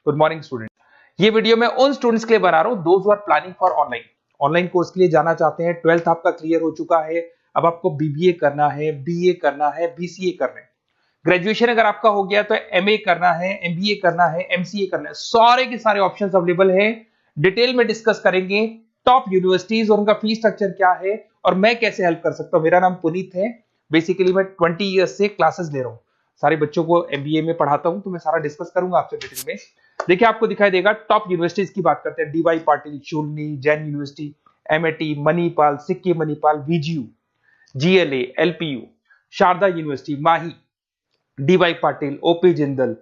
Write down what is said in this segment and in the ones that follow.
Good morning student. ये video मैं उन स्टूडेंट्स के लिए बना रहा हूं those who are planning for online course के लिए जाना चाहते हैं। 12th आपका क्लियर हो चुका है, अब आपको बीबीए करना है, बीए करना है, बीसीए करना है। ग्रेजुएशन अगर आपका हो गया तो एमए करना है, एमबीए करना है, एमसीए करना है। सारे के सारे ऑप्शंस अवेलेबल हैं। डिटेल में डिस्कस करेंगे टॉप यूनिवर्सिटीज और उनका फीस स्ट्रक्चर क्या है और मैं कैसे हेल्प कर सकता हूं। मेरा नाम पुनीत है। बेसिकली मैं 20 ईयर्स से क्लासेस ले रहा हूं, सारे बच्चों को एमबीए में पढ़ाता हूं, तो मैं सारा डिस्कस करूंगा आपसे डिटेल में। देखिए आपको दिखाई देगा टॉप यूनिवर्सिटीज की बात करते हैं। DY Patil, Shoolini, Jain university, MIT, Manipal, Sikkim Manipal, VGU, GLA, LPU, Sharda university, Mahi, DY Patil, OP Jindal,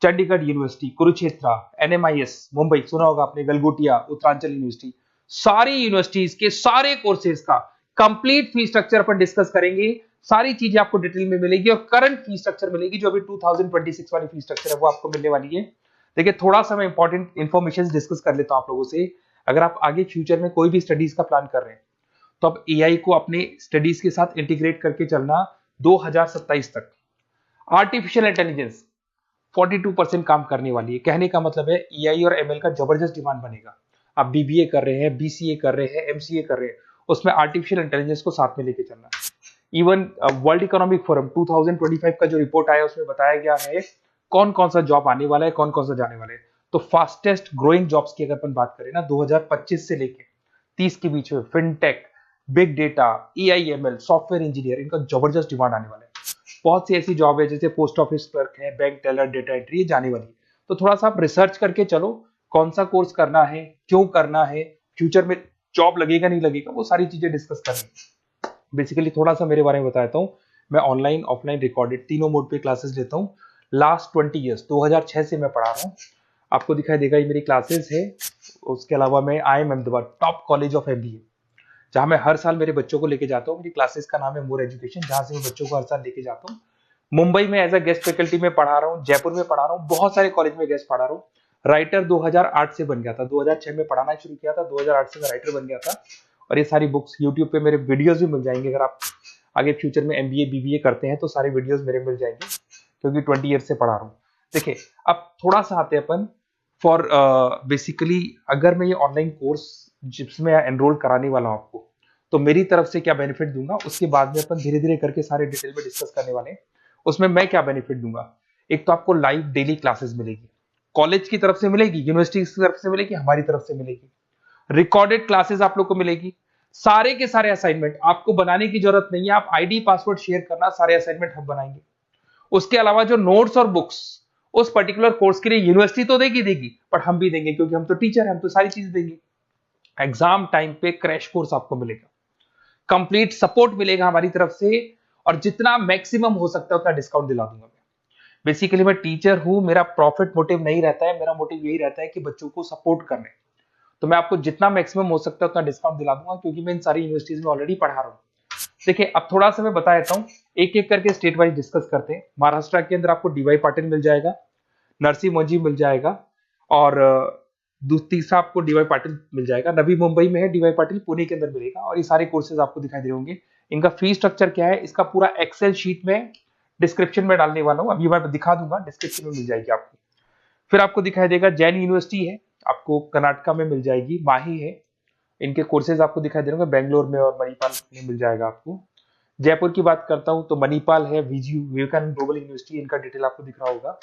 Chandigarh university, Kurukshetra, NMIS Mumbai सुना होगा आपने, गलगोटिया, उत्तरांचल यूनिवर्सिटी। सारी यूनिवर्सिटीज के सारे कोर्सेज का कंप्लीट फीस स्ट्रक्चर अपन डिस्कस करेंगे। सारी चीजें आपको डिटेल में मिलेगी और करंट फीस स्ट्रक्चर मिलेगी, जो अभी 2026 वाली फीस स्ट्रक्चर है वो आपको मिलने वाली है। देखिए थोड़ा सा मैं इंपॉर्टेंट इन्फॉर्मेशन डिस्कस कर लेता हूं आप लोगों से। अगर आप आगे फ्यूचर में कोई भी स्टडीज का प्लान कर रहे हैं तो आप एआई को अपने स्टडीज के साथ इंटीग्रेट करके चलना। 2027 तक आर्टिफिशियल इंटेलिजेंस 42% काम करने वाली है। कहने का मतलब है एआई और एमएल का जबरदस्त डिमांड बनेगा। आप बीबीए कर रहे हैं, बीसीए कर रहे हैं, एमसीए कर रहे हैं, उसमें आर्टिफिशियल इंटेलिजेंस को साथ में लेके चलना। इवन वर्ल्ड इकोनॉमिक फोरम 2025 का जो रिपोर्ट आया उसमें बताया गया है कौन कौन सा जॉब आने वाला है, कौन कौन सा जाने वाला है। तो फास्टेस्ट ग्रोइंग जॉब्स की अगर अपन बात करें ना 2025 से लेके 30 के बीच में fintech, big data, AIML, software engineer, इनका जबरदस्त डिमांड आने वाला है। बहुत सी ऐसी जॉब है जैसे पोस्ट ऑफिस क्लर्क है, बैंक टेलर, डेटा एंट्री जाने वाली है। तो थोड़ा सा आप रिसर्च करके चलो कौन सा कोर्स करना है, क्यों करना है, फ्यूचर में जॉब लगेगा नहीं लगेगा, वो सारी चीजें डिस्कस करेंगे। बेसिकली थोड़ा सा मेरे बारे में बताता हूँ। मैं ऑनलाइन, ऑफलाइन, रिकॉर्डेड तीनों मोड पे क्लासेस लेता हूँ। लास्ट 20 ईयर्स 2006 से मैं पढ़ा रहा हूँ। आपको दिखाई देगा ये मेरी क्लासेस है। उसके अलावा मैं IIM Ahmedabad top college of MBA, जहां मैं हर साल मेरे बच्चों को लेके जाता हूँ। मेरी क्लासेस का नाम है मोर एजुकेशन, जहां से मैं बच्चों को हर साल लेके जाता हूँ। मुंबई में एज अ गेस्ट फैकल्टी में पढ़ा रहा हूँ, जयपुर में पढ़ा रहा हूँ, बहुत सारे कॉलेज में गेस्ट पढ़ा रहा हूँ। राइटर 2008 से बन गया था, 2006 में पढ़ाना शुरू किया था, 2008 से मैं राइटर बन गया था। और ये सारी बुक्स यूट्यूब पे मेरे वीडियोस भी मिल जाएंगे। अगर आप आगे फ्यूचर में एमबीए बीबीए करते हैं तो सारे वीडियोस मेरे मिल जाएंगे, क्योंकि 20 ईयर से पढ़ा रहा हूँ। देखिए अब थोड़ा सा आते हैं अपन फॉर बेसिकली अगर मैं ये ऑनलाइन कोर्स जिसमें एनरोल कराने वाला हूँ आपको, तो मेरी तरफ से क्या बेनिफिट दूंगा उसके बाद में अपन धीरे धीरे करके सारे डिटेल में डिस्कस करने वाले हैं। उसमें मैं क्या बेनिफिट दूंगा, एक तो आपको लाइव डेली क्लासेस मिलेगी, कॉलेज की तरफ से मिलेगी, यूनिवर्सिटी की तरफ से मिलेगी, हमारी तरफ से मिलेगी। रिकॉर्डेड क्लासेस आप लोग को मिलेगी। सारे के सारे असाइनमेंट आपको बनाने की जरूरत नहीं है, आप आईडी पासवर्ड शेयर करना, सारे असाइनमेंट हम बनाएंगे। उसके अलावा जो नोट्स और बुक्स उस पर्टिकुलर कोर्स के लिए यूनिवर्सिटी तो देगी पर हम भी देंगे, क्योंकि हम तो टीचर हैं, हम तो सारी चीज देंगे। एग्जाम टाइम पे क्रैश कोर्स आपको मिलेगा, कंप्लीट सपोर्ट मिलेगा हमारी तरफ से, और जितना मैक्सिमम हो सकता है उतना डिस्काउंट दिला दूंगा मैं। बेसिकली मैं टीचर हूं, मेरा प्रॉफिट मोटिव नहीं रहता है, मेरा मोटिव यही रहता है कि बच्चों को सपोर्ट करने। तो मैं आपको जितना मैक्सिमम हो सकता है उतना डिस्काउंट दिला दूंगा, क्योंकि मैं इन सारी यूनिवर्सिटीज में ऑलरेडी पढ़ा रहा हूं। देखिए अब थोड़ा सा मैं बता देता हूँ, एक एक करके स्टेट वाइज डिस्कस करते हैं। महाराष्ट्र के अंदर आपको डीवाई पाटिल मिल जाएगा, नरसिंह मंजी मिल जाएगा, और तीसरा आपको डीवाई पाटिल मिल जाएगा। नवी मुंबई में है डीवाई पाटिल, पुणे के अंदर मिलेगा। और ये सारे कोर्सेज आपको दिखाई दे रहे होंगे। इनका फीस स्ट्रक्चर क्या है, इसका पूरा एक्सेल शीट में डिस्क्रिप्शन में डालने वाला हूँ, अभी मैं दिखा दूंगा, डिस्क्रिप्शन में मिल जाएगी आपको। फिर आपको दिखाई देगा जैन यूनिवर्सिटी है, आपको कर्नाटका में मिल जाएगी, माही है, इनके कोर्सेज आपको दिखाई दे रहे होंगे, बेंगलोर में और मणिपाल में मिल जाएगा आपको। जयपुर की बात करता हूं तो मणिपाल है, वीजीयू, विवेकानंद ग्लोबल यूनिवर्सिटी, इनका डिटेल आपको दिख रहा होगा।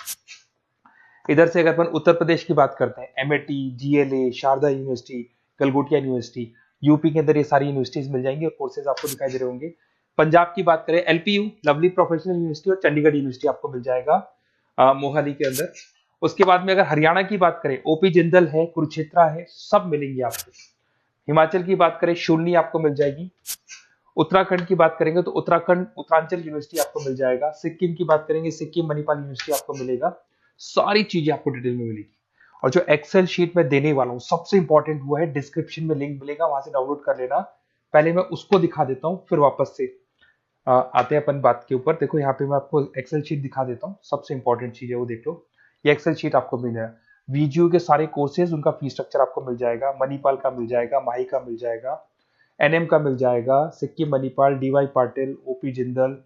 इधर से अगर अपन उत्तर प्रदेश की बात करते हैं, MIT, GLA, Sharda university, Galgotias university, UP के अंदर ये सारी यूनिवर्सिटीज मिल जाएंगी और कोर्सेज आपको दिखाई दे रहे होंगे। पंजाब की बात करें, एलपीयू, लवली प्रोफेशनल यूनिवर्सिटी, और चंडीगढ़ यूनिवर्सिटी आपको मिल जाएगा मोहाली के अंदर। उसके बाद में अगर हरियाणा की बात करें, ओपी जिंदल है, कुरुक्षेत्र है, सब मिलेंगे आपको। हिमाचल की बात करें, शूलनी आपको मिल जाएगी। उत्तराखंड की बात करेंगे तो उत्तराखंड उत्तरांचल यूनिवर्सिटी आपको मिल जाएगा। सिक्किम की बात करेंगे, सिक्किम मणिपाल यूनिवर्सिटी आपको मिलेगा। सारी चीजें आपको डिटेल में मिलेगी। और जो एक्सेल शीट में देने वाला हूँ सबसे इंपॉर्टेंट वो है, डिस्क्रिप्शन में लिंक मिलेगा, वहां से डाउनलोड कर लेना। पहले मैं उसको दिखा देता हूँ, फिर वापस से आते हैं अपन बात के ऊपर। देखो यहाँ पे मैं आपको एक्सेल शीट दिखा देता हूँ, सबसे इंपॉर्टेंट चीज है वो देख लो। ये एक्सेल शीट आपको मिल जाएगा। वीजीयू के सारे कोर्सेज, उनका फीस स्ट्रक्चर आपको मिल जाएगा। मणिपाल का मिल जाएगा, माही का मिल जाएगा, एनएम का मिल जाएगा, Sikkim Manipal, DY Patil, OP Jindal,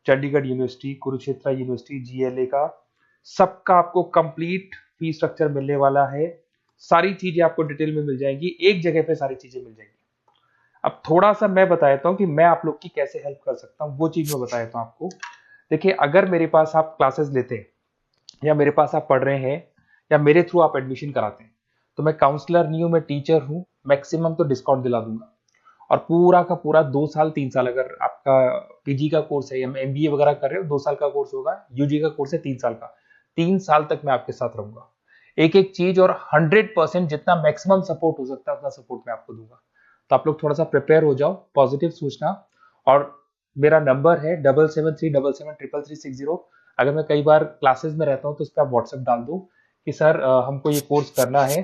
Chandigarh university, Kurukshetra university, GLA का, सबका आपको कंप्लीट फी स्ट्रक्चर मिलने वाला है, सारी चीजें आपको डिटेल में मिल जाएंगी, एक जगह पे सारी चीजें मिल जाएंगी। अब थोड़ा सा मैं बता देता हूँ कि मैं आप लोग की कैसे हेल्प कर सकता हूँ, वो चीज मैं बता देता हूँ आपको। देखिए, अगर मेरे पास आप क्लासेस लेते हैं या मेरे पास आप पढ़ रहे हैं या मेरे थ्रू आप एडमिशन कराते हैं, तो मैं काउंसलर नहीं हूँ, मैं टीचर हूँ, मैक्सिमम तो डिस्काउंट दिला दूंगा। और पूरा का पूरा 2 साल 3 साल, अगर आपका पीजी का कोर्स है या एमबीए वगैरह कर रहे हो, 2 साल का कोर्स होगा, यूजी का कोर्स है 3 साल का, 3 साल तक मैं आपके साथ रहूंगा। एक एक चीज और 100% जितना मैक्सिमम सपोर्ट हो सकता है उतना सपोर्ट मैं आपको दूंगा। तो आप लोग थोड़ा सा प्रिपेयर हो जाओ, पॉजिटिव सोचना। और मेरा नंबर है 7737733360। अगर मैं कई बार क्लासेस में रहता हूँ तो उस पर आप व्हाट्सएप डाल दो कि सर हमको ये कोर्स करना है,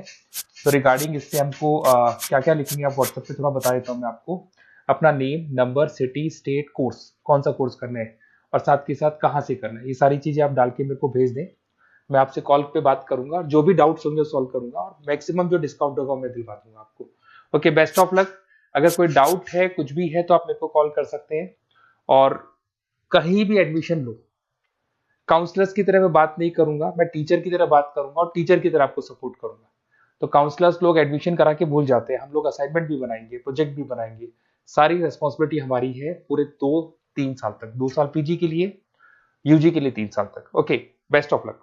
तो रिगार्डिंग इससे हमको क्या क्या लिखेंगे आप व्हाट्सएप पे थोड़ा बता देता हूँ मैं आपको। अपना name, number, city, state, course, कौन सा कोर्स करना है और साथ के साथ कहाँ से करना है, ये सारी चीजें आप डाल के मेरे को भेज दें। मैं आपसे कॉल पे बात करूंगा, जो भी डाउट्स होंगे सॉल्व करूंगा और मैक्सिमम जो डिस्काउंट होगा मैं दिलवा दूंगा आपको। Okay, best of luck. अगर कोई डाउट है, कुछ भी है, तो आप मेरे को कॉल कर सकते हैं। और कहीं भी एडमिशन लो, काउंसलर्स की तरह मैं बात नहीं करूंगा, मैं टीचर की तरह बात करूंगा और टीचर की तरह आपको सपोर्ट करूंगा। तो काउंसलर्स लोग एडमिशन करा के भूल जाते हैं, हम लोग असाइनमेंट भी बनाएंगे, प्रोजेक्ट भी बनाएंगे, सारी रेस्पॉन्सिबिलिटी हमारी है पूरे 2-3 साल तक, 2 साल पीजी के लिए, यूजी के लिए 3 साल तक। Okay, best of luck.